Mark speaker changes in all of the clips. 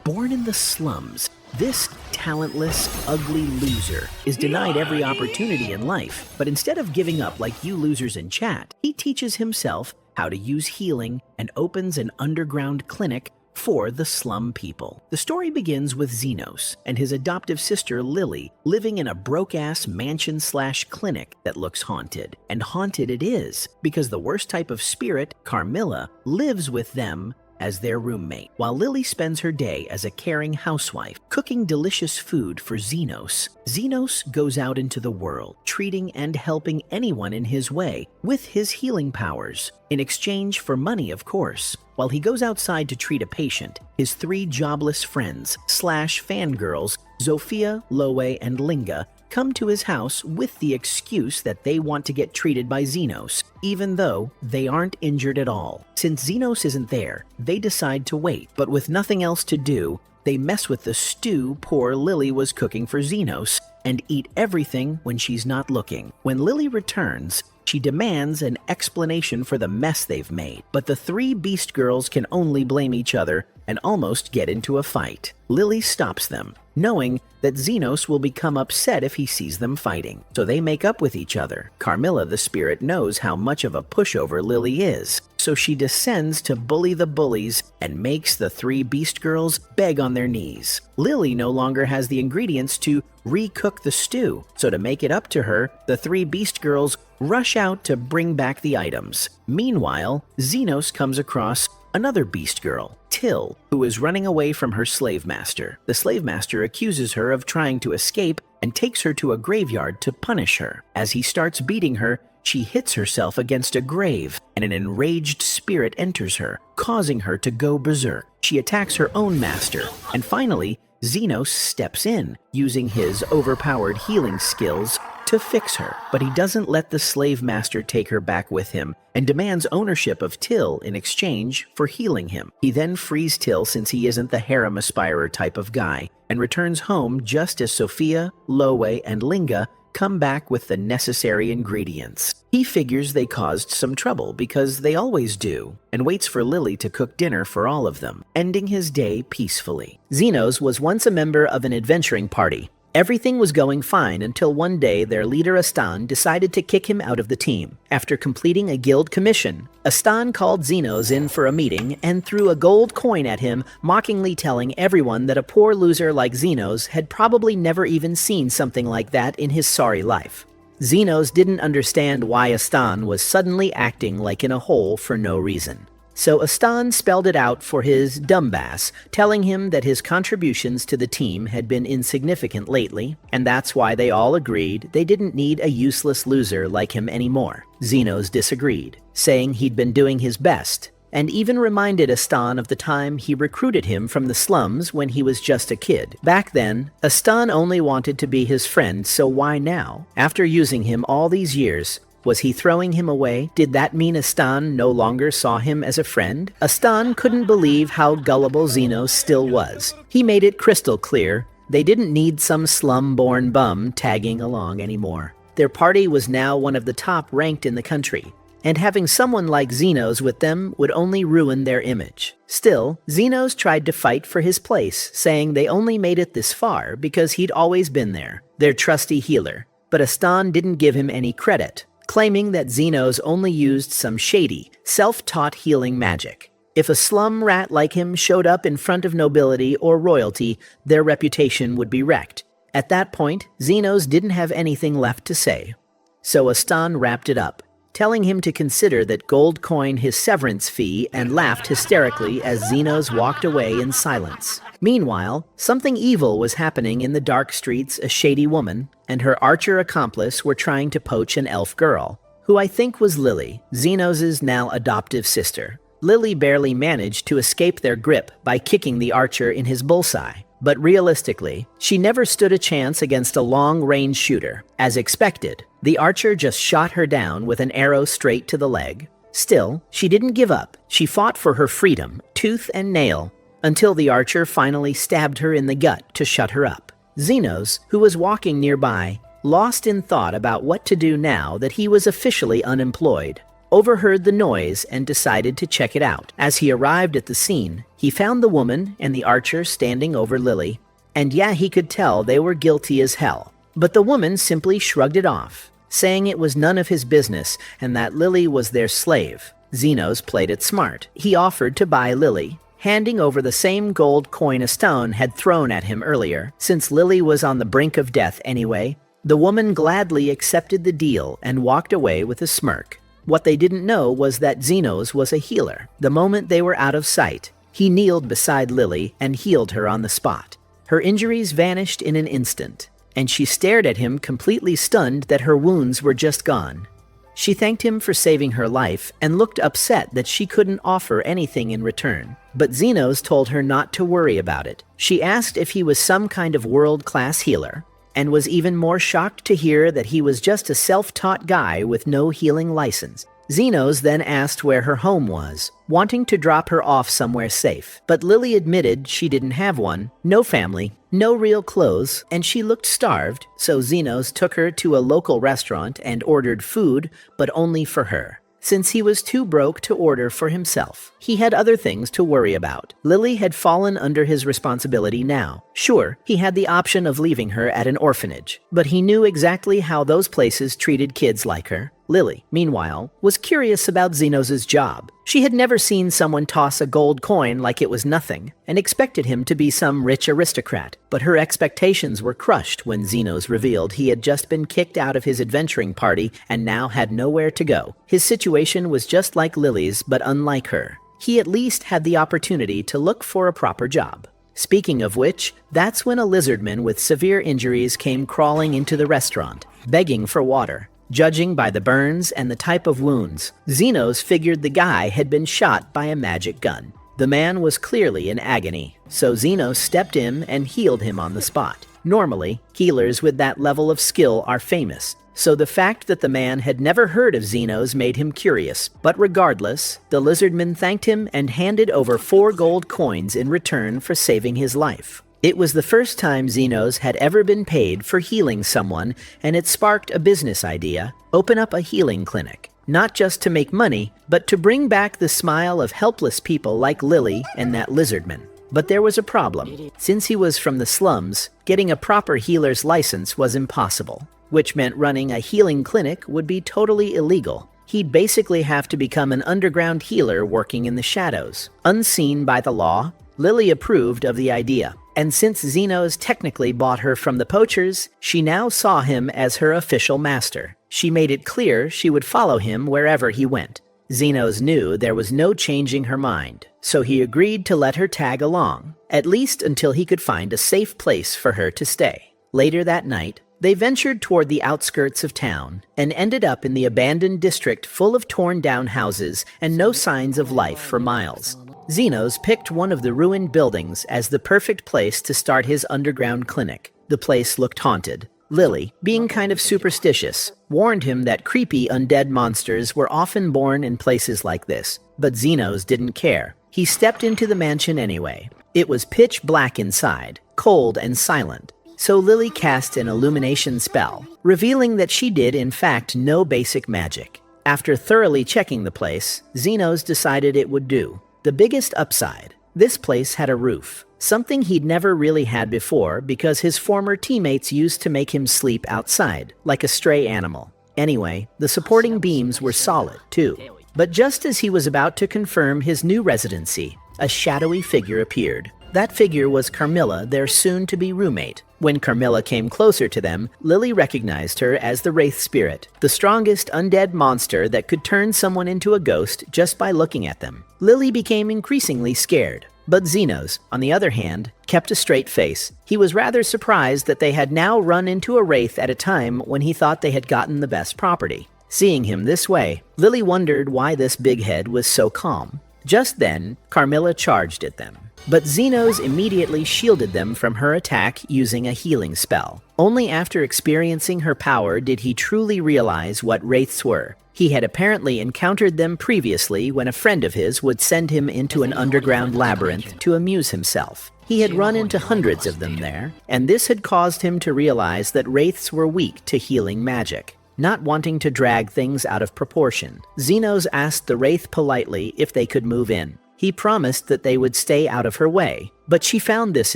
Speaker 1: Born in the slums, this talentless, ugly loser is denied every opportunity in life. But instead of giving up like you losers in chat, he teaches himself how to use healing and opens an underground clinic for the slum people. The story begins with Xenos and his adoptive sister Lily living in a broke-ass mansion/clinic that looks haunted. And haunted it is, because the worst type of spirit, Carmilla, lives with them as their roommate, while Lily spends her day as a caring housewife, cooking delicious food for Xenos. Xenos goes out into the world, treating and helping anyone in his way with his healing powers, in exchange for money, of course. While he goes outside to treat a patient, his three jobless friends/fangirls, Zofia, Loe, and Linga, come to his house with the excuse that they want to get treated by Xenos, even though they aren't injured at all. Since Xenos isn't there, they decide to wait, but with nothing else to do, they mess with the stew poor Lily was cooking for Xenos and eat everything when she's not looking. When Lily returns, she demands an explanation for the mess they've made, but the three Beast Girls can only blame each other and almost get into a fight. Lily stops them, knowing that Xenos will become upset if he sees them fighting, so they make up with each other. Carmilla the spirit knows how much of a pushover Lily is, so she descends to bully the bullies and makes the three Beast Girls beg on their knees. Lily no longer has the ingredients to recook the stew, so to make it up to her, the three Beast Girls rush out to bring back the items. Meanwhile, Xenos comes across another Beast Girl, Till, who is running away from her slave master. The slave master accuses her of trying to escape and takes her to a graveyard to punish her. As he starts beating her, she hits herself against a grave, and an enraged spirit enters her, causing her to go berserk. She attacks her own master, and finally, Xenos steps in, using his overpowered healing skills to fix her. But he doesn't let the slave master take her back with him and demands ownership of Till in exchange for healing him. He then frees Till since he isn't the harem aspirer type of guy and returns home just as Sophia, Loe, and Linga come back with the necessary ingredients. He figures they caused some trouble because they always do, and waits for Lily to cook dinner for all of them, ending his day peacefully. Xenos was once a member of an adventuring party. Everything was going fine until one day their leader Astan decided to kick him out of the team. After completing a guild commission, Astan called Xenos in for a meeting and threw a gold coin at him, mockingly telling everyone that a poor loser like Xenos had probably never even seen something like that in his sorry life. Xenos didn't understand why Astan was suddenly acting like in a hole for no reason. So Astan spelled it out for his dumbass, telling him that his contributions to the team had been insignificant lately, and that's why they all agreed they didn't need a useless loser like him anymore. Xenos disagreed, saying he'd been doing his best, and even reminded Astan of the time he recruited him from the slums when he was just a kid. Back then, Astan only wanted to be his friend, so why now? After using him all these years, was he throwing him away? Did that mean Astan no longer saw him as a friend? Astan couldn't believe how gullible Xenos still was. He made it crystal clear they didn't need some slum-born bum tagging along anymore. Their party was now one of the top ranked in the country, and having someone like Xenos with them would only ruin their image. Still, Xenos tried to fight for his place, saying they only made it this far because he'd always been there, their trusty healer. But Astan didn't give him any credit, claiming that Xenos only used some shady, self-taught healing magic. If a slum rat like him showed up in front of nobility or royalty, their reputation would be wrecked. At that point, Xenos didn't have anything left to say. So Astan wrapped it up, telling him to consider that gold coin his severance fee, and laughed hysterically as Xenos walked away in silence. Meanwhile, something evil was happening in the dark streets. A shady woman and her archer accomplice were trying to poach an elf girl, who I think was Lily, Xenos' now adoptive sister. Lily barely managed to escape their grip by kicking the archer in his bullseye. But realistically, she never stood a chance against a long-range shooter. As expected, the archer just shot her down with an arrow straight to the leg. Still, she didn't give up. She fought for her freedom, tooth and nail, until the archer finally stabbed her in the gut to shut her up. Xenos, who was walking nearby, lost in thought about what to do now that he was officially unemployed. overheard the noise and decided to check it out. As he arrived at the scene, he found the woman and the archer standing over Lily, and yeah, he could tell they were guilty as hell. But the woman simply shrugged it off, saying it was none of his business and that Lily was their slave. Xenos played it smart. He offered to buy Lily, handing over the same gold coin a stone had thrown at him earlier. Since Lily was on the brink of death anyway, the woman gladly accepted the deal and walked away with a smirk. What they didn't know was that Xenos was a healer. The moment they were out of sight, he kneeled beside Lily and healed her on the spot. Her injuries vanished in an instant, and she stared at him completely stunned that her wounds were just gone. She thanked him for saving her life and looked upset that she couldn't offer anything in return. But Xenos told her not to worry about it. She asked if he was some kind of world-class healer, and was even more shocked to hear that he was just a self-taught guy with no healing license. Xenos then asked where her home was, wanting to drop her off somewhere safe. But Lily admitted she didn't have one, no family, no real clothes, and she looked starved, so Xenos took her to a local restaurant and ordered food, but only for her, since he was too broke to order for himself. He had other things to worry about. Lily had fallen under his responsibility now. Sure, he had the option of leaving her at an orphanage, but he knew exactly how those places treated kids like her. Lily, meanwhile, was curious about Xenos' job. She had never seen someone toss a gold coin like it was nothing, and expected him to be some rich aristocrat. But her expectations were crushed when Xenos revealed he had just been kicked out of his adventuring party and now had nowhere to go. His situation was just like Lily's, but unlike her. He at least had the opportunity to look for a proper job. Speaking of which, that's when a lizardman with severe injuries came crawling into the restaurant, begging for water. Judging by the burns and the type of wounds, Xenos figured the guy had been shot by a magic gun. The man was clearly in agony, so Xenos stepped in and healed him on the spot. Normally, healers with that level of skill are famous, so the fact that the man had never heard of Xenos made him curious. But regardless, the lizardman thanked him and handed over 4 gold coins in return for saving his life. It was the first time Xenos had ever been paid for healing someone, and it sparked a business idea: open up a healing clinic. Not just to make money, but to bring back the smile of helpless people like Lily and that lizardman. But there was a problem. Since he was from the slums, getting a proper healer's license was impossible, which meant running a healing clinic would be totally illegal. He'd basically have to become an underground healer working in the shadows. Unseen by the law, Lily approved of the idea. And since Xenos technically bought her from the poachers, she now saw him as her official master. She made it clear she would follow him wherever he went. Xenos knew there was no changing her mind, so he agreed to let her tag along, at least until he could find a safe place for her to stay. Later that night, they ventured toward the outskirts of town and ended up in the abandoned district full of torn-down houses and no signs of life for miles. Xenos picked one of the ruined buildings as the perfect place to start his underground clinic. The place looked haunted. Lily, being kind of superstitious, warned him that creepy undead monsters were often born in places like this, but Xenos didn't care. He stepped into the mansion anyway. It was pitch black inside, cold and silent, so Lily cast an illumination spell, revealing that she did in fact know basic magic. After thoroughly checking the place, Xenos decided it would do. The biggest upside: this place had a roof, something he'd never really had before because his former teammates used to make him sleep outside, like a stray animal. Anyway, the supporting beams were solid, too. But just as he was about to confirm his new residency, a shadowy figure appeared. That figure was Carmilla, their soon-to-be roommate. When Carmilla came closer to them, Lily recognized her as the Wraith Spirit, the strongest undead monster that could turn someone into a ghost just by looking at them. Lily became increasingly scared, but Xenos, on the other hand, kept a straight face. He was rather surprised that they had now run into a wraith at a time when he thought they had gotten the best property. Seeing him this way, Lily wondered why this big head was so calm. Just then, Carmilla charged at them, but Xenos immediately shielded them from her attack using a healing spell. Only after experiencing her power did he truly realize what wraiths were. He had apparently encountered them previously when a friend of his would send him into an underground labyrinth to amuse himself. He had run into hundreds of them there, and this had caused him to realize that wraiths were weak to healing magic. Not wanting to drag things out of proportion, Xenos asked the wraith politely if they could move in. He promised that they would stay out of her way, but she found this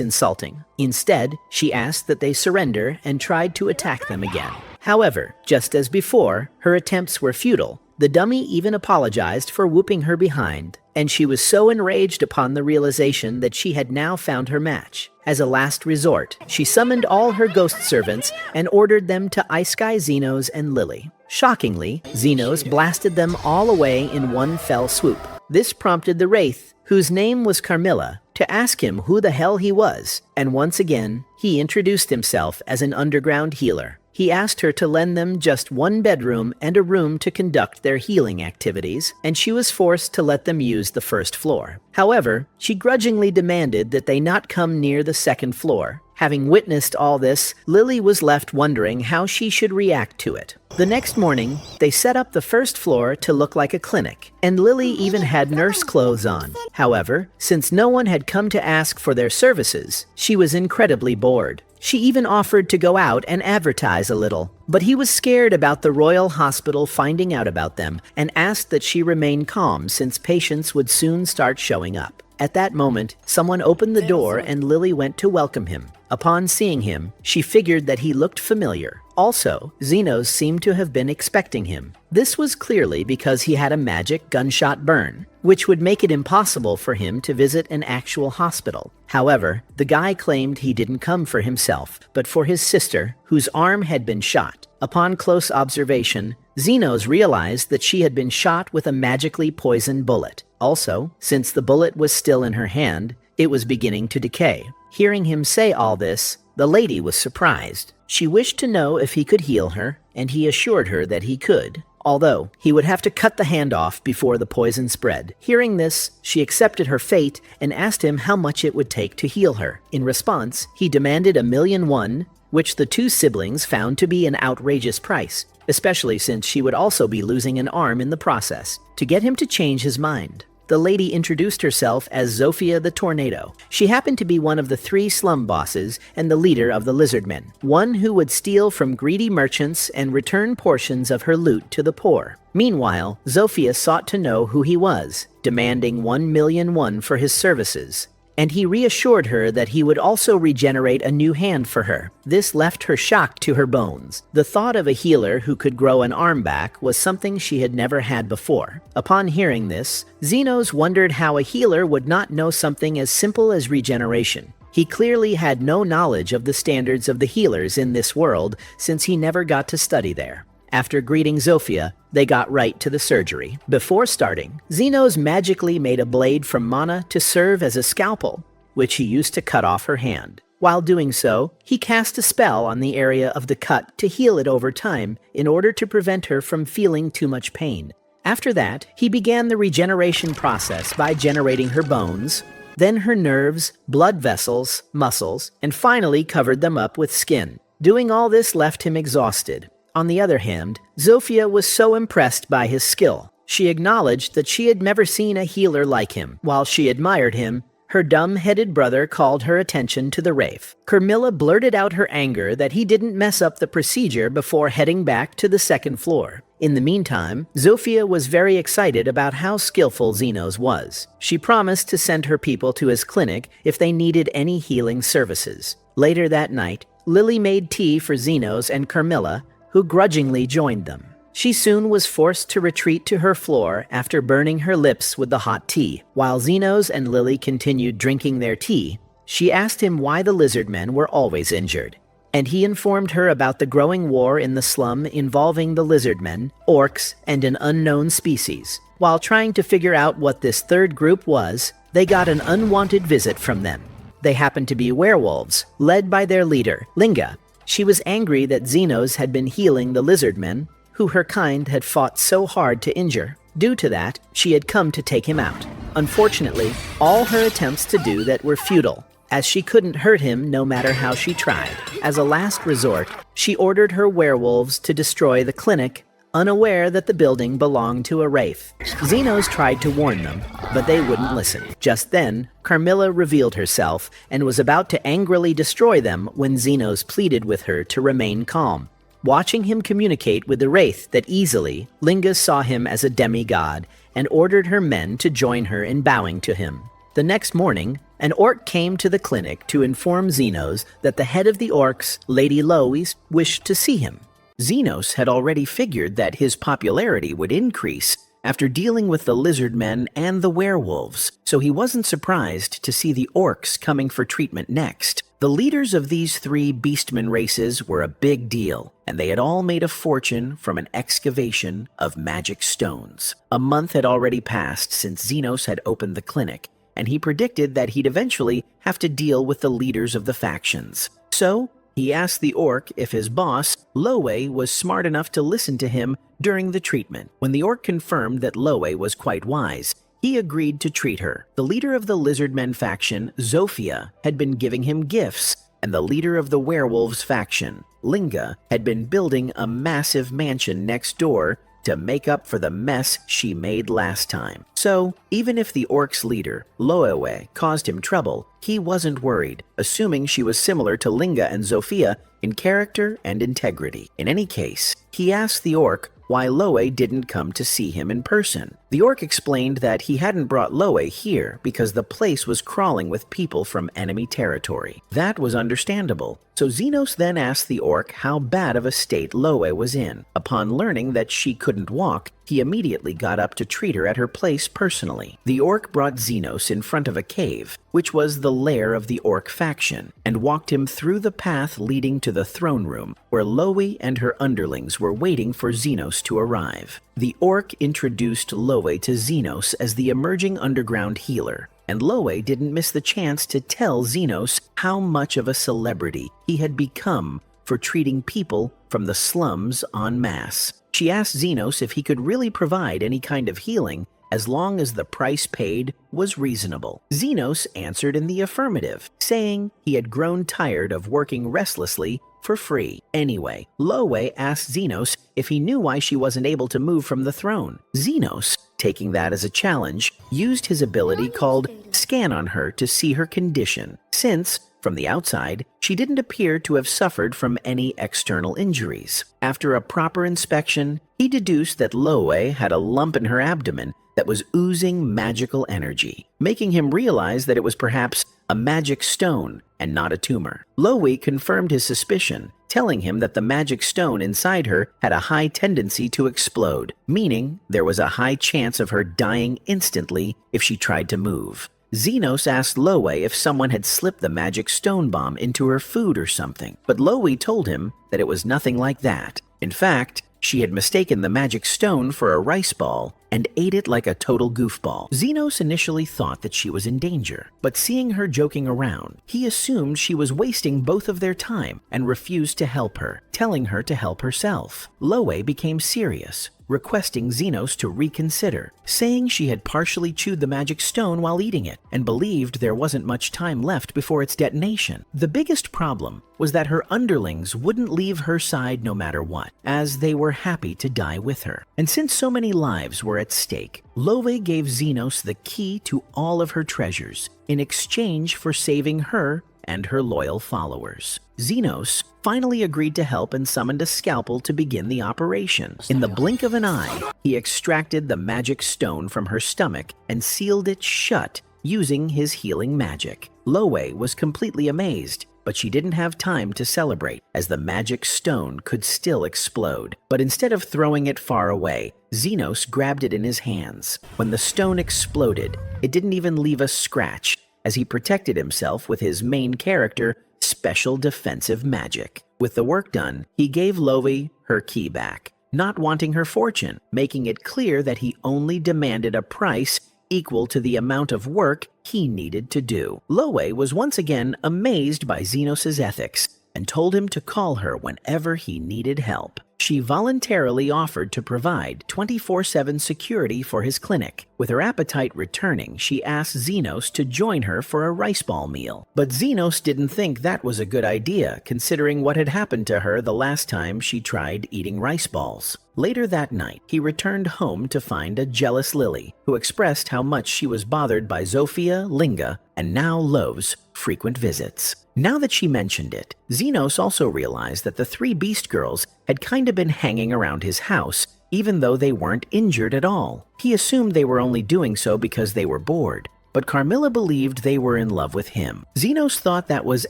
Speaker 1: insulting. Instead, she asked that they surrender and tried to attack them again. However, just as before, her attempts were futile. The dummy even apologized for whooping her behind, and she was so enraged upon the realization that she had now found her match. As a last resort, she summoned all her ghost servants and ordered them to Ice Sky Xenos and Lily. Shockingly, Xenos blasted them all away in one fell swoop. This prompted the wraith, whose name was Carmilla, to ask him who the hell he was, and once again, he introduced himself as an underground healer. He asked her to lend them just one bedroom and a room to conduct their healing activities, and she was forced to let them use the first floor. However, she grudgingly demanded that they not come near the second floor. Having witnessed all this, Lily was left wondering how she should react to it. The next morning, they set up the first floor to look like a clinic, and Lily even had nurse clothes on. However, since no one had come to ask for their services, she was incredibly bored. She even offered to go out and advertise a little, but he was scared about the Royal Hospital finding out about them and asked that she remain calm since patients would soon start showing up. At that moment, someone opened the door and Lily went to welcome him. Upon seeing him, she figured that he looked familiar. Also, Xenos seemed to have been expecting him. This was clearly because he had a magic gunshot burn, which would make it impossible for him to visit an actual hospital. However, the guy claimed he didn't come for himself, but for his sister, whose arm had been shot. Upon close observation, Xenos realized that she had been shot with a magically poisoned bullet. Also, since the bullet was still in her hand, it was beginning to decay. Hearing him say all this, the lady was surprised. She wished to know if he could heal her, and he assured her that he could, although he would have to cut the hand off before the poison spread. Hearing this, she accepted her fate and asked him how much it would take to heal her. In response, he demanded 1,000,001, which the two siblings found to be an outrageous price, especially since she would also be losing an arm in the process. To get him to change his mind, the lady introduced herself as Zofia the Tornado. She happened to be one of the 3 slum bosses and the leader of the Lizardmen, one who would steal from greedy merchants and return portions of her loot to the poor. Meanwhile, Zofia sought to know who he was, demanding 1,000,001 for his services. And he reassured her that he would also regenerate a new hand for her. This left her shocked to her bones. The thought of a healer who could grow an arm back was something she had never had before. Upon hearing this, Xenos wondered how a healer would not know something as simple as regeneration. He clearly had no knowledge of the standards of the healers in this world since he never got to study there. After greeting Zofia, they got right to the surgery. Before starting, Xenos magically made a blade from mana to serve as a scalpel, which he used to cut off her hand. While doing so, he cast a spell on the area of the cut to heal it over time in order to prevent her from feeling too much pain. After that, he began the regeneration process by generating her bones, then her nerves, blood vessels, muscles, and finally covered them up with skin. Doing all this left him exhausted. On the other hand, Zofia was so impressed by his skill. She acknowledged that she had never seen a healer like him. While she admired him, her dumb-headed brother called her attention to the wraith. Carmilla blurted out her anger that he didn't mess up the procedure before heading back to the second floor. In the meantime, Zofia was very excited about how skillful Xenos was. She promised to send her people to his clinic if they needed any healing services. Later that night, Lily made tea for Xenos and Carmilla, who grudgingly joined them. She soon was forced to retreat to her floor after burning her lips with the hot tea. While Xenos and Lily continued drinking their tea, she asked him why the Lizardmen were always injured, and he informed her about the growing war in the slum involving the Lizardmen, orcs, and an unknown species. While trying to figure out what this third group was, they got an unwanted visit from them. They happened to be werewolves, led by their leader, Linga. She was angry that Xenos had been healing the Lizardmen, who her kind had fought so hard to injure. Due to that, she had come to take him out. Unfortunately, all her attempts to do that were futile, as she couldn't hurt him no matter how she tried. As a last resort, she ordered her werewolves to destroy the clinic, unaware that the building belonged to a wraith. Xenos tried to warn them, but they wouldn't listen. Just then, Carmilla revealed herself and was about to angrily destroy them when Xenos pleaded with her to remain calm. Watching him communicate with the wraith that easily, Linga saw him as a demigod and ordered her men to join her in bowing to him. The next morning, an orc came to the clinic to inform Xenos that the head of the orcs, Lady Lois, wished to see him. Xenos had already figured that his popularity would increase after dealing with the lizard men and the werewolves, so he wasn't surprised to see the orcs coming for treatment next. The leaders of these three beastmen races were a big deal, and they had all made a fortune from an excavation of magic stones. A month had already passed since Xenos had opened the clinic, and he predicted that he'd eventually have to deal with the leaders of the factions. So, he asked the orc if his boss, Loe, was smart enough to listen to him during the treatment. When the orc confirmed that Loe was quite wise, he agreed to treat her. The leader of the Lizardmen faction, Zofia, had been giving him gifts, and the leader of the Werewolves faction, Linga, had been building a massive mansion next door to make up for the mess she made last time. So, even if the orc's leader, Loewe, caused him trouble, he wasn't worried, assuming she was similar to Linga and Zofia in character and integrity. In any case, he asked the orc why Loe didn't come to see him in person. The orc explained that he hadn't brought Loe here because the place was crawling with people from enemy territory. That was understandable, so Xenos then asked the orc how bad of a state Loe was in. Upon learning that she couldn't walk, he immediately got up to treat her at her place personally. The orc brought Xenos in front of a cave, which was the lair of the orc faction, and walked him through the path leading to the throne room, where Loe and her underlings were waiting for Xenos to arrive. The orc introduced Loe to Xenos as the emerging underground healer, and Loe didn't miss the chance to tell Xenos how much of a celebrity he had become for treating people from the slums en masse. She asked Xenos if he could really provide any kind of healing as long as the price paid was reasonable. Xenos answered in the affirmative, saying he had grown tired of working restlessly for free. Anyway, Loe asked Xenos if he knew why she wasn't able to move from the throne. Xenos, taking that as a challenge, used his ability called Scan on her to see her condition, since, from the outside, she didn't appear to have suffered from any external injuries. After a proper inspection, he deduced that Loe had a lump in her abdomen that was oozing magical energy, making him realize that it was perhaps a magic stone and not a tumor. Loe confirmed his suspicion, telling him that the magic stone inside her had a high tendency to explode, meaning there was a high chance of her dying instantly if she tried to move. Xenos asked Loe if someone had slipped the magic stone bomb into her food or something, but Loe told him that it was nothing like that. In fact, she had mistaken the magic stone for a rice ball and ate it like a total goofball. Xenos initially thought that she was in danger, but seeing her joking around, he assumed she was wasting both of their time and refused to help her, telling her to help herself. Loe became serious, requesting Xenos to reconsider, saying she had partially chewed the magic stone while eating it and believed there wasn't much time left before its detonation. The biggest problem was that her underlings wouldn't leave her side no matter what, as they were happy to die with her. And since so many lives were at stake, Loe gave Xenos the key to all of her treasures in exchange for saving her and her loyal followers. Xenos finally agreed to help and summoned a scalpel to begin the operation. In the blink of an eye, he extracted the magic stone from her stomach and sealed it shut using his healing magic. Loe was completely amazed, but she didn't have time to celebrate, as the magic stone could still explode. But instead of throwing it far away, Xenos grabbed it in his hands. When the stone exploded, it didn't even leave a scratch, as he protected himself with his main character, special defensive magic. With the work done, he gave Loe her key back, not wanting her fortune, making it clear that he only demanded a price equal to the amount of work he needed to do. Loe was once again amazed by Xenos' ethics and told him to call her whenever he needed help. She voluntarily offered to provide 24/7 security for his clinic. With her appetite returning, she asked Xenos to join her for a rice ball meal. But Xenos didn't think that was a good idea, considering what had happened to her the last time she tried eating rice balls. Later that night, he returned home to find a jealous Lily, who expressed how much she was bothered by Zofia, Linga, and now Love's frequent visits. Now that she mentioned it, Xenos also realized that the three Beast Girls had kinda been hanging around his house, even though they weren't injured at all. He assumed they were only doing so because they were bored, but Carmilla believed they were in love with him. Xenos thought that was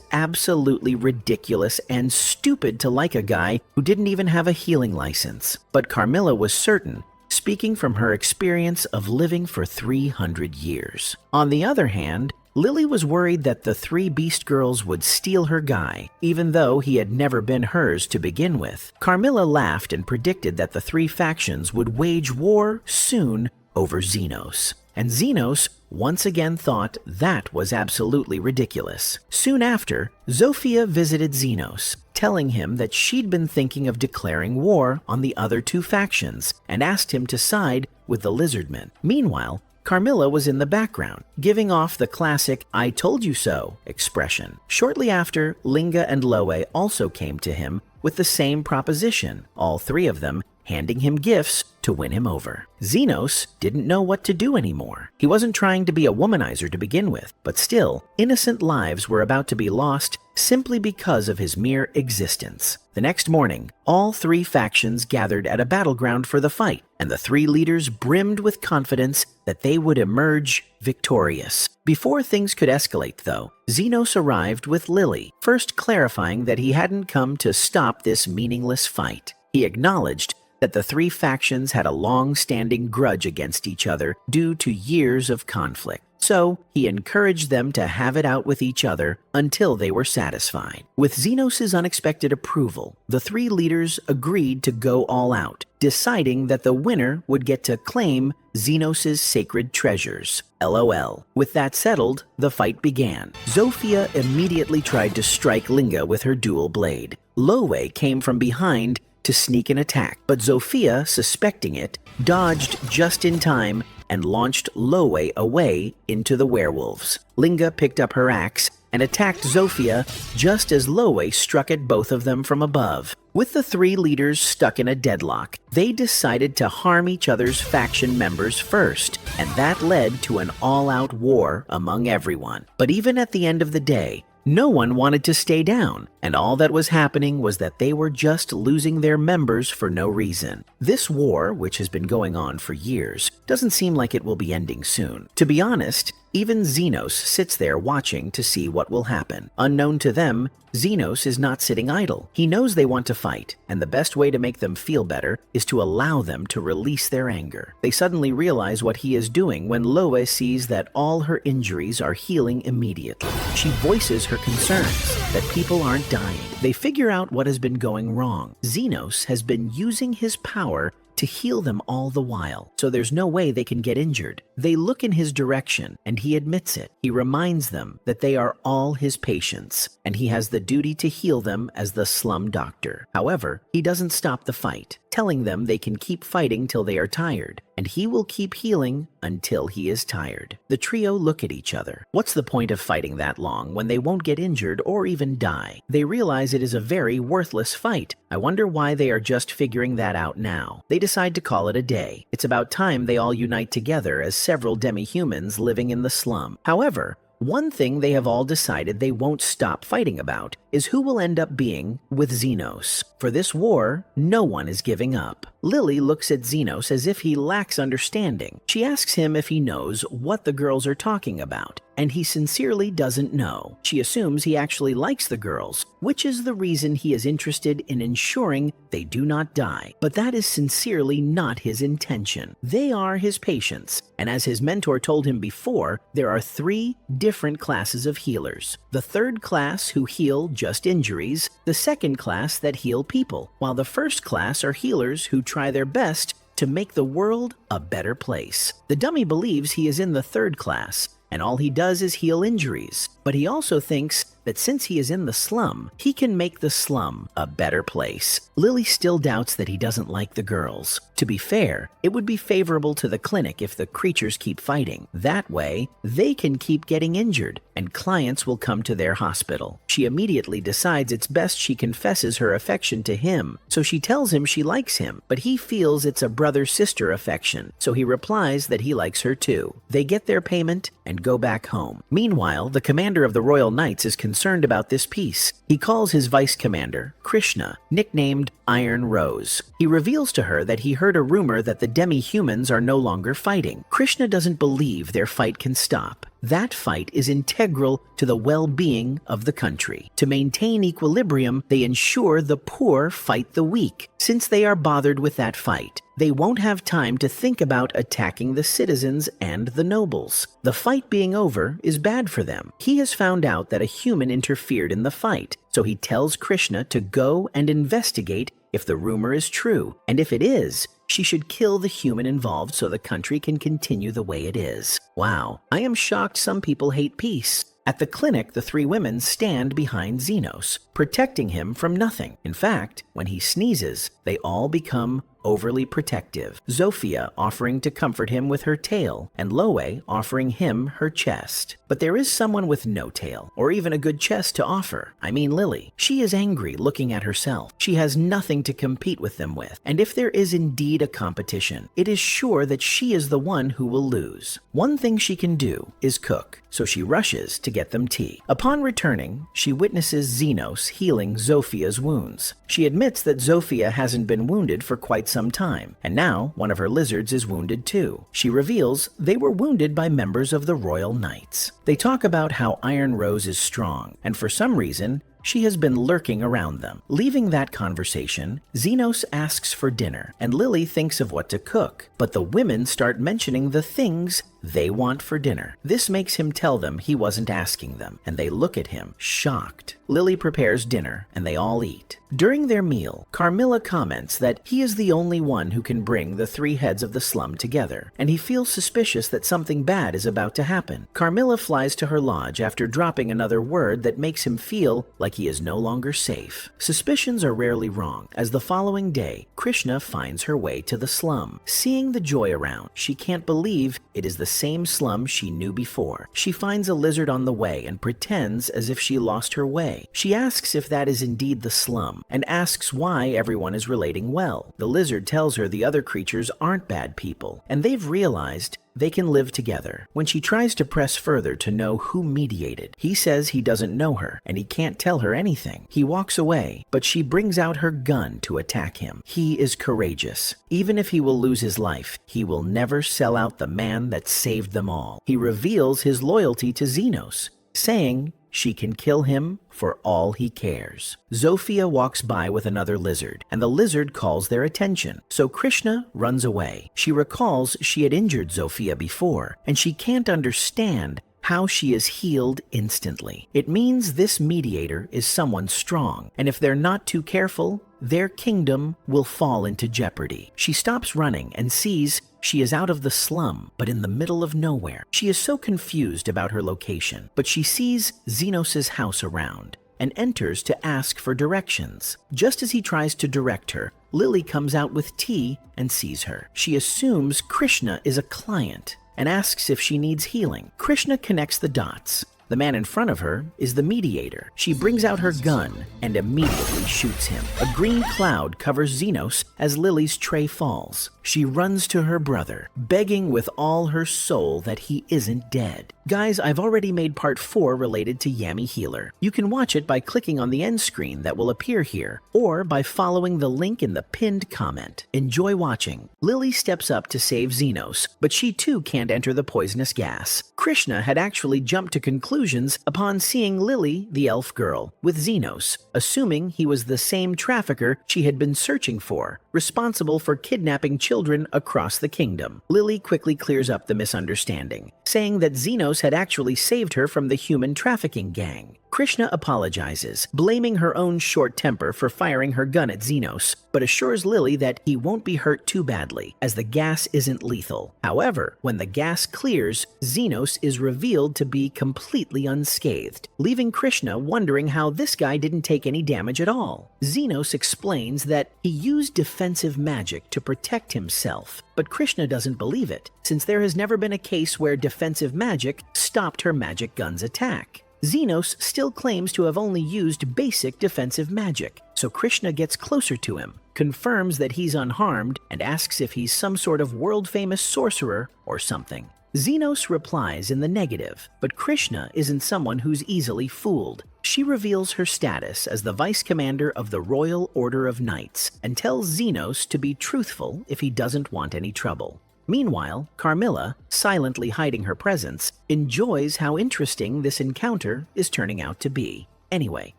Speaker 1: absolutely ridiculous and stupid to like a guy who didn't even have a healing license. But Carmilla was certain, speaking from her experience of living for 300 years. On the other hand, Lily was worried that the three Beast Girls would steal her guy, even though he had never been hers to begin with. Carmilla laughed and predicted that the three factions would wage war soon over Xenos. And Xenos once again thought that was absolutely ridiculous. Soon after, Zofia visited Xenos, telling him that she'd been thinking of declaring war on the other two factions and asked him to side with the Lizardmen. Meanwhile, Carmilla was in the background, giving off the classic "I told you so" expression. Shortly after, Linga and Loe also came to him with the same proposition, all three of them handing him gifts to win him over. Xenos didn't know what to do anymore. He wasn't trying to be a womanizer to begin with, but still, innocent lives were about to be lost simply because of his mere existence. The next morning, all three factions gathered at a battleground for the fight, and the three leaders brimmed with confidence that they would emerge victorious. Before things could escalate, though, Xenos arrived with Lily, first clarifying that he hadn't come to stop this meaningless fight. He acknowledged that the three factions had a long-standing grudge against each other due to years of conflict. So, he encouraged them to have it out with each other until they were satisfied. With Xenos' unexpected approval, the three leaders agreed to go all out, deciding that the winner would get to claim Xenos' sacred treasures. LOL. With that settled, the fight began. Zofia immediately tried to strike Linga with her dual blade. Loe came from behind to sneak an attack, but Zofia, suspecting it, dodged just in time and launched Loe away into the werewolves. Linga picked up her axe and attacked Zofia just as Loe struck at both of them from above. With the three leaders stuck in a deadlock, they decided to harm each other's faction members first, and that led to an all-out war among everyone. But even at the end of the day, no one wanted to stay down, and all that was happening was that they were just losing their members for no reason. This war, which has been going on for years, doesn't seem like it will be ending soon. To be honest, even Xenos sits there watching to see what will happen. Unknown to them, Xenos is not sitting idle. He knows they want to fight, and the best way to make them feel better is to allow them to release their anger. They suddenly realize what he is doing when Loe sees that all her injuries are healing immediately. She voices her concerns that people aren't dying. They figure out what has been going wrong. Xenos has been using his power to heal them all the while, so there's no way they can get injured. They look in his direction, and he admits it. He reminds them that they are all his patients, and he has the duty to heal them as the slum doctor. However, he doesn't stop the fight, telling them they can keep fighting till they are tired, and he will keep healing until he is tired. The trio look at each other. What's the point of fighting that long when they won't get injured or even die? They realize it is a very worthless fight. I wonder why they are just figuring that out now. They decide to call it a day. It's about time they all unite together as several demi-humans living in the slum. However, one thing they have all decided they won't stop fighting about is who will end up being with Xenos. For this war, no one is giving up. Lily looks at Xenos as if he lacks understanding. She asks him if he knows what the girls are talking about, and he sincerely doesn't know. She assumes he actually likes the girls, which is the reason he is interested in ensuring they do not die. But that is sincerely not his intention. They are his patients, and as his mentor told him before, there are three different classes of healers. The third class who heal just injuries, the second class that heal people, while the first class are healers who try their best to make the world a better place. The dummy believes he is in the third class, and all he does is heal injuries. But he also thinks that since he is in the slum, he can make the slum a better place. Lily still doubts that he doesn't like the girls. To be fair, it would be favorable to the clinic if the creatures keep fighting. That way, they can keep getting injured, and clients will come to their hospital. She immediately decides it's best she confesses her affection to him, so she tells him she likes him, but he feels it's a brother-sister affection, so he replies that he likes her too. They get their payment and go back home. Meanwhile, the commander of the Royal Knights is concerned concerned about this peace. He calls his vice commander, Krishna, nicknamed Iron Rose. He reveals to her that he heard a rumor that the demi-humans are no longer fighting. Krishna doesn't believe their fight can stop. That fight is integral to the well-being of the country. To maintain equilibrium, they ensure the poor fight the weak. Since they are bothered with that fight, they won't have time to think about attacking the citizens and the nobles. The fight being over is bad for them. He has found out that a human interfered in the fight, so he tells Krishna to go and investigate if the rumor is true, and if it is, she should kill the human involved so the country can continue the way it is. Wow, I am shocked some people hate peace. At the clinic, the three women stand behind Xenos, protecting him from nothing. In fact, when he sneezes, they all become overly protective. Zofia offering to comfort him with her tail, and Loe offering him her chest. But there is someone with no tail, or even a good chest to offer. I mean Lily. She is angry looking at herself. She has nothing to compete with them with, and if there is indeed a competition, it is sure that she is the one who will lose. One thing she can do is cook, so she rushes to get them tea. Upon returning, she witnesses Xenos healing Zofia's wounds. She admits that Zofia hasn't been wounded for quite some time, and now one of her lizards is wounded too. She reveals they were wounded by members of the Royal Knights. They talk about how Iron Rose is strong, and for some reason, she has been lurking around them. Leaving that conversation, Xenos asks for dinner, and Lily thinks of what to cook, but the women start mentioning the things they want for dinner. This makes him tell them he wasn't asking them, and they look at him, shocked. Lily prepares dinner, and they all eat. During their meal, Carmilla comments that he is the only one who can bring the three heads of the slum together, and he feels suspicious that something bad is about to happen. Carmilla flies to her lodge after dropping another word that makes him feel like he is no longer safe. Suspicions are rarely wrong, as the following day, Krishna finds her way to the slum. Seeing the joy around, she can't believe it is the same slum she knew before. She finds a lizard on the way and pretends as if she lost her way. She asks if that is indeed the slum, and asks why everyone is relating well. The lizard tells her the other creatures aren't bad people, and they've realized they can live together. When she tries to press further to know who mediated, he says he doesn't know her and he can't tell her anything. He walks away, but she brings out her gun to attack him. He is courageous. Even if he will lose his life, he will never sell out the man that saved them all. He reveals his loyalty to Xenos, saying she can kill him for all he cares. Zofia walks by with another lizard, and the lizard calls their attention, so Krishna runs away. She recalls she had injured Zofia before, and she can't understand how she is healed instantly. It means this mediator is someone strong, and if they're not too careful, their kingdom will fall into jeopardy. She stops running and sees she is out of the slum, but in the middle of nowhere. She is so confused about her location, but she sees Xenos' house around and enters to ask for directions. Just as he tries to direct her, Lily comes out with tea and sees her. She assumes Krishna is a client and asks if she needs healing. Krishna connects the dots. The man in front of her is the mediator. She brings out her gun and immediately shoots him. A green cloud covers Xenos as Lily's tray falls. She runs to her brother, begging with all her soul that he isn't dead. Guys, I've already made part 4 related to Yami Healer. You can watch it by clicking on the end screen that will appear here, or by following the link in the pinned comment. Enjoy watching. Lily steps up to save Xenos, but she too can't enter the poisonous gas. Krishna had actually jumped to conclusions upon seeing Lily, the elf girl, with Xenos, assuming he was the same trafficker she had been searching for, responsible for kidnapping children across the kingdom. Lily quickly clears up the misunderstanding, saying that Xenos had actually saved her from the human trafficking gang. Krishna apologizes, blaming her own short temper for firing her gun at Xenos, but assures Lily that he won't be hurt too badly, as the gas isn't lethal. However, when the gas clears, Xenos is revealed to be completely unscathed, leaving Krishna wondering how this guy didn't take any damage at all. Xenos explains that he used defensive magic to protect himself, but Krishna doesn't believe it, since there has never been a case where defensive magic stopped her magic gun's attack. Xenos still claims to have only used basic defensive magic, so Krishna gets closer to him, confirms that he's unharmed, and asks if he's some sort of world-famous sorcerer or something. Xenos replies in the negative, but Krishna isn't someone who's easily fooled. She reveals her status as the vice commander of the Royal Order of Knights and tells Xenos to be truthful if he doesn't want any trouble. Meanwhile, Carmilla, silently hiding her presence, enjoys how interesting this encounter is turning out to be. Anyway,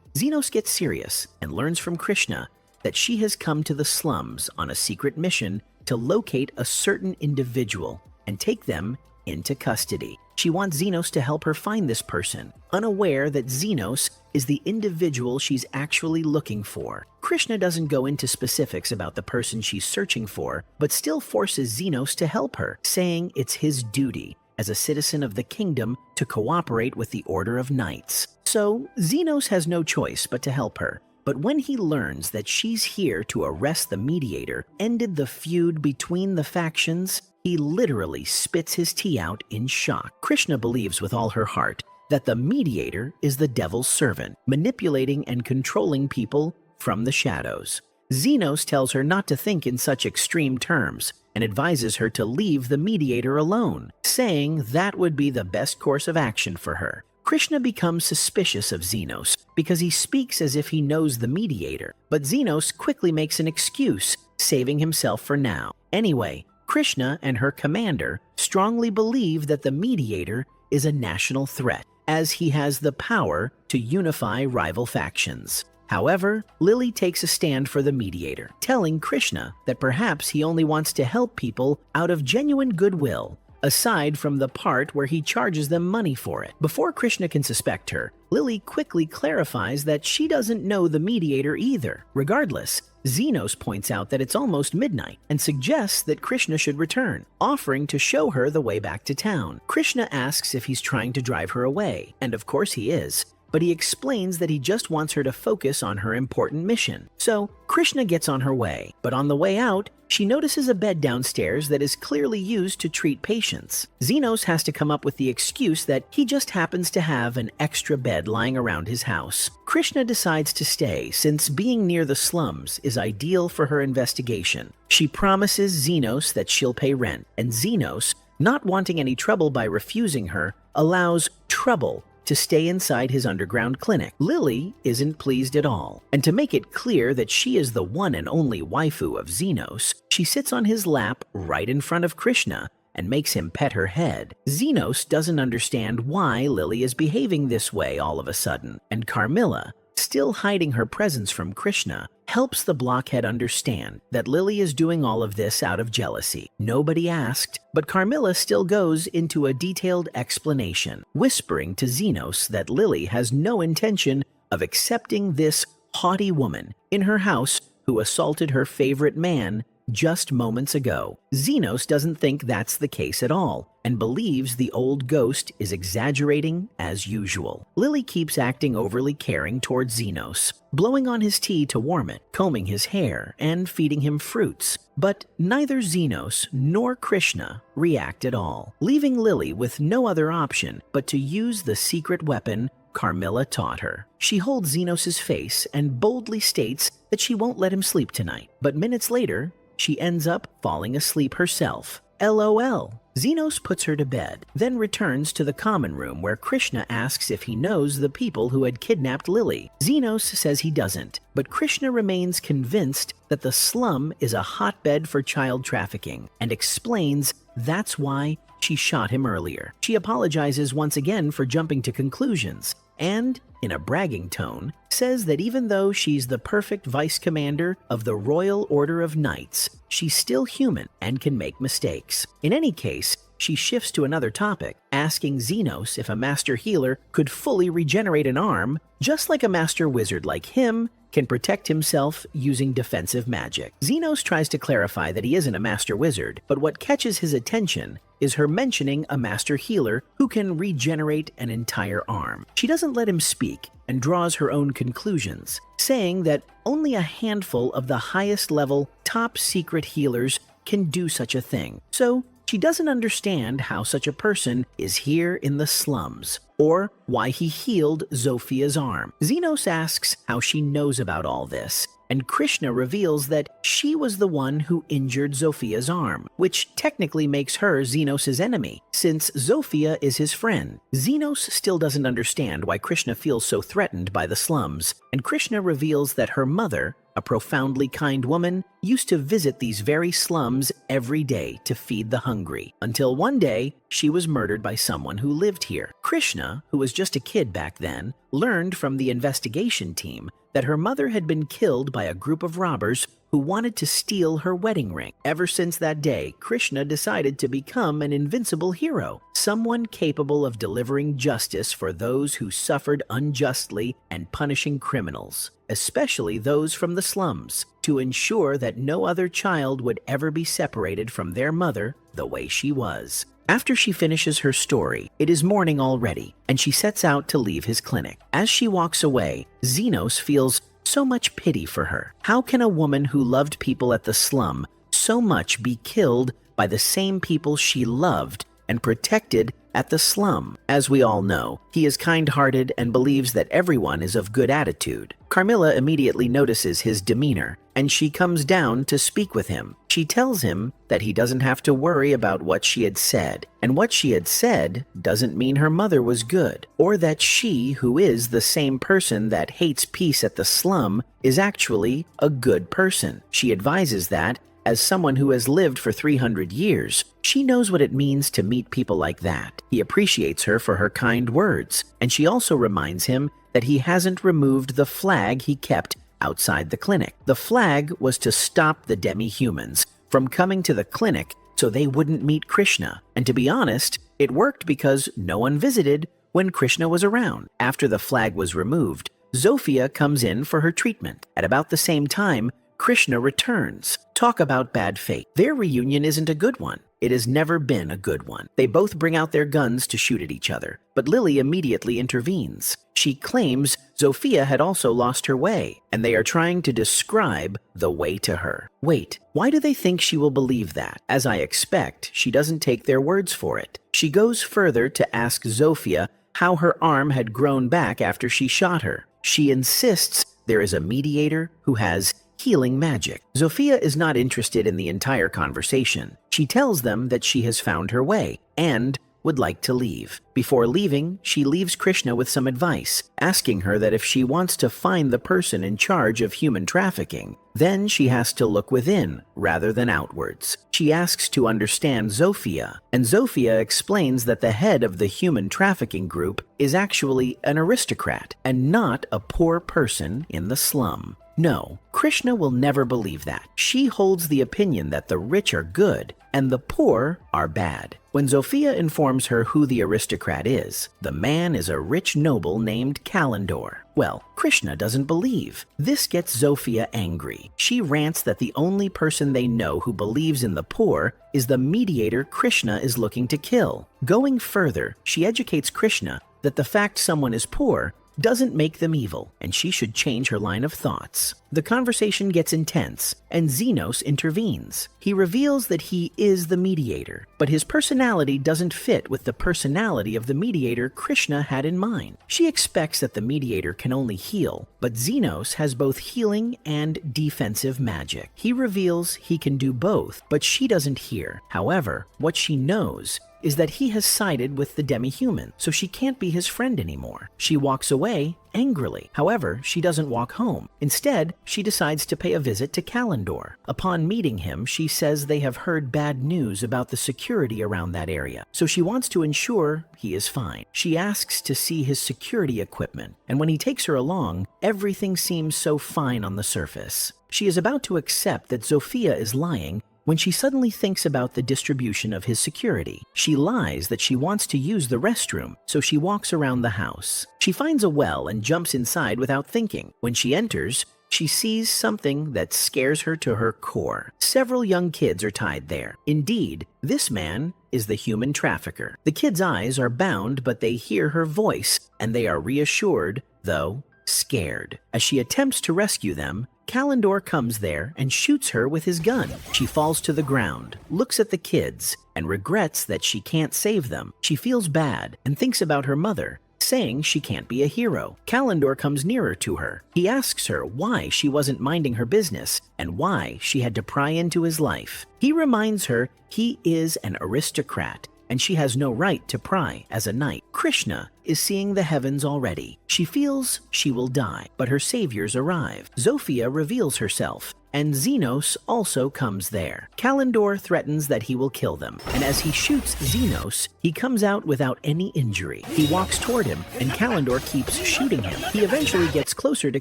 Speaker 1: Xenos gets serious and learns from Krishna that she has come to the slums on a secret mission to locate a certain individual and take them into custody. She wants Xenos to help her find this person, unaware that Xenos is the individual she's actually looking for. Krishna doesn't go into specifics about the person she's searching for, but still forces Xenos to help her, saying it's his duty as a citizen of the kingdom to cooperate with the Order of Knights. So, Xenos has no choice but to help her. But when he learns that she's here to arrest the mediator, ended the feud between the factions, he literally spits his tea out in shock. Krishna believes with all her heart that the mediator is the devil's servant, manipulating and controlling people from the shadows. Xenos tells her not to think in such extreme terms and advises her to leave the mediator alone, saying that would be the best course of action for her. Krishna becomes suspicious of Xenos because he speaks as if he knows the mediator, but Xenos quickly makes an excuse, saving himself for now. Anyway, Krishna and her commander strongly believe that the mediator is a national threat, as he has the power to unify rival factions. However, Lily takes a stand for the mediator, telling Krishna that perhaps he only wants to help people out of genuine goodwill, aside from the part where he charges them money for it. Before Krishna can suspect her, Lily quickly clarifies that she doesn't know the mediator either. Regardless, Xenos points out that it's almost midnight and suggests that Krishna should return, offering to show her the way back to town. Krishna asks if he's trying to drive her away, and of course he is, but he explains that he just wants her to focus on her important mission. So, Krishna gets on her way, but on the way out, she notices a bed downstairs that is clearly used to treat patients. Xenos has to come up with the excuse that he just happens to have an extra bed lying around his house. Krishna decides to stay since being near the slums is ideal for her investigation. She promises Xenos that she'll pay rent, and Xenos, not wanting any trouble by refusing her, allows Trouble to stay inside his underground clinic. Lily isn't pleased at all, and to make it clear that she is the one and only waifu of Xenos, she sits on his lap right in front of Krishna and makes him pet her head. Xenos doesn't understand why Lily is behaving this way all of a sudden, and Carmilla, still hiding her presence from Krishna, helps the blockhead understand that Lily is doing all of this out of jealousy. Nobody asked, but Carmilla still goes into a detailed explanation, whispering to Xenos that Lily has no intention of accepting this haughty woman in her house who assaulted her favorite man just moments ago. Xenos doesn't think that's the case at all and believes the old ghost is exaggerating as usual. Lily keeps acting overly caring towards Xenos, blowing on his tea to warm it, combing his hair, and feeding him fruits. But neither Xenos nor Krishna react at all, leaving Lily with no other option but to use the secret weapon Carmilla taught her. She holds Xenos' face and boldly states that she won't let him sleep tonight, but minutes later, she ends up falling asleep herself. LOL. Xenos puts her to bed, then returns to the common room where Krishna asks if he knows the people who had kidnapped Lily. Xenos says he doesn't, but Krishna remains convinced that the slum is a hotbed for child trafficking and explains that's why she shot him earlier. She apologizes once again for jumping to conclusions and, in a bragging tone, says that even though she's the perfect vice commander of the Royal Order of Knights, she's still human and can make mistakes. In any case, she shifts to another topic, asking Xenos if a master healer could fully regenerate an arm, just like a master wizard like him can protect himself using defensive magic. Xenos tries to clarify that he isn't a master wizard, but what catches his attention is her mentioning a master healer who can regenerate an entire arm. She doesn't let him speak and draws her own conclusions, saying that only a handful of the highest level, top secret healers can do such a thing. So, she doesn't understand how such a person is here in the slums, or why he healed Zophia's arm. Xenos asks how she knows about all this, and Krishna reveals that she was the one who injured Zophia's arm, which technically makes her Xenos' enemy, since Zophia is his friend. Xenos still doesn't understand why Krishna feels so threatened by the slums, and Krishna reveals that her mother, a profoundly kind woman, used to visit these very slums every day to feed the hungry, until one day she was murdered by someone who lived here. Krishna, who was just a kid back then, learned from the investigation team that her mother had been killed by a group of robbers who wanted to steal her wedding ring. Ever since that day, Krishna decided to become an invincible hero, someone capable of delivering justice for those who suffered unjustly and punishing criminals, especially those from the slums, to ensure that no other child would ever be separated from their mother the way she was. After she finishes her story, it is morning already, and she sets out to leave his clinic. As she walks away, Xenos feels so much pity for her. How can a woman who loved people at the slum so much be killed by the same people she loved and protected at the slum? As we all know, he is kind-hearted and believes that everyone is of good attitude. Carmilla immediately notices his demeanor, and she comes down to speak with him. She tells him that he doesn't have to worry about what she had said, and what she had said doesn't mean her mother was good, or that she, who is the same person that hates peace at the slum, is actually a good person. She advises that, as someone who has lived for 300 years, she knows what it means to meet people like that. He appreciates her for her kind words, and she also reminds him that he hasn't removed the flag he kept outside the clinic. The flag was to stop the demi-humans from coming to the clinic so they wouldn't meet Krishna. And to be honest, it worked because no one visited when Krishna was around. After the flag was removed, Zophia comes in for her treatment. At about the same time, Krishna returns. Talk about bad fate. Their reunion isn't a good one. It has never been a good one. They both bring out their guns to shoot at each other, but Lily immediately intervenes. She claims Zophia had also lost her way, and they are trying to describe the way to her. Wait, why do they think she will believe that? As I expect, she doesn't take their words for it. She goes further to ask Zophia how her arm had grown back after she shot her. She insists there is a mediator who has healing magic. Zophia is not interested in the entire conversation. She tells them that she has found her way and would like to leave. Before leaving, she leaves Krishna with some advice, asking her that if she wants to find the person in charge of human trafficking, then she has to look within rather than outwards. She asks to understand Zophia, and Zophia explains that the head of the human trafficking group is actually an aristocrat and not a poor person in the slum. No, Krishna will never believe that. She holds the opinion that the rich are good and the poor are bad. When Zophia informs her who the aristocrat is, the man is a rich noble named Kalendor. Well, Krishna doesn't believe. This gets Zophia angry. She rants that the only person they know who believes in the poor is the mediator Krishna is looking to kill. Going further, she educates Krishna that the fact someone is poor doesn't make them evil, and she should change her line of thoughts. The conversation gets intense, and Xenos intervenes. He reveals that he is the mediator, but his personality doesn't fit with the personality of the mediator Krishna had in mind. She expects that the mediator can only heal, but Xenos has both healing and defensive magic. He reveals he can do both, but she doesn't hear. However, what she knows is that he has sided with the demi-human, so she can't be his friend anymore. She walks away angrily. However, she doesn't walk home. Instead, she decides to pay a visit to Kalendor. Upon meeting him, she says they have heard bad news about the security around that area, so she wants to ensure he is fine. She asks to see his security equipment, and when he takes her along, everything seems so fine on the surface. She is about to accept that Zophia is lying when she suddenly thinks about the distribution of his security. She lies that she wants to use the restroom, so she walks around the house. She finds a well and jumps inside without thinking. When she enters, she sees something that scares her to her core. Several young kids are tied there. Indeed, this man is the human trafficker. The kids' eyes are bound, but they hear her voice, and they are reassured, though scared. As she attempts to rescue them, Kalendor comes there and shoots her with his gun. She falls to the ground, looks at the kids, and regrets that she can't save them. She feels bad and thinks about her mother, saying she can't be a hero. Kalendor comes nearer to her. He asks her why she wasn't minding her business and why she had to pry into his life. He reminds her he is an aristocrat and she has no right to pry as a knight. Krishna is seeing the heavens already. She feels she will die, but her saviors arrive. Zofia reveals herself, and Xenos also comes there. Kalendor threatens that he will kill them, and as he shoots Xenos, he comes out without any injury. He walks toward him, and Kalendor keeps shooting him. He eventually gets closer to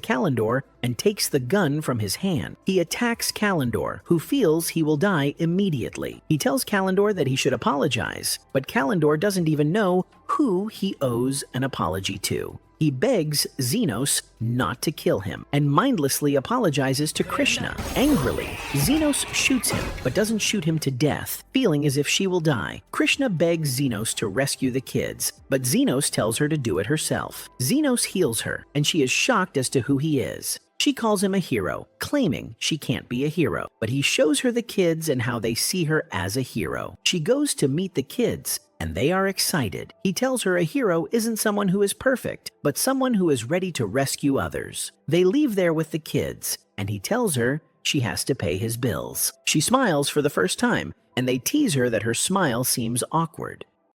Speaker 1: Kalendor and takes the gun from his hand. He attacks Kalendor, who feels he will die immediately. He tells Kalendor that he should apologize, but Kalendor doesn't even know who he owes an apology to. He begs Xenos not to kill him and mindlessly apologizes to Krishna. Angrily, Xenos shoots him but doesn't shoot him to death, feeling as if she will die. Krishna begs Xenos to rescue the kids, but Xenos tells her to do it herself. Xenos heals her, and she is shocked as to who he is. She calls him a hero, claiming she can't be a hero, but he shows her the kids and how they see her as a hero. She goes to meet the kids, and they are excited. He tells her a hero isn't someone who is perfect, but someone who is ready to rescue others. They leave there with the kids, and he tells her she has to pay his bills. She smiles for the first time, and they tease her that her smile seems awkward.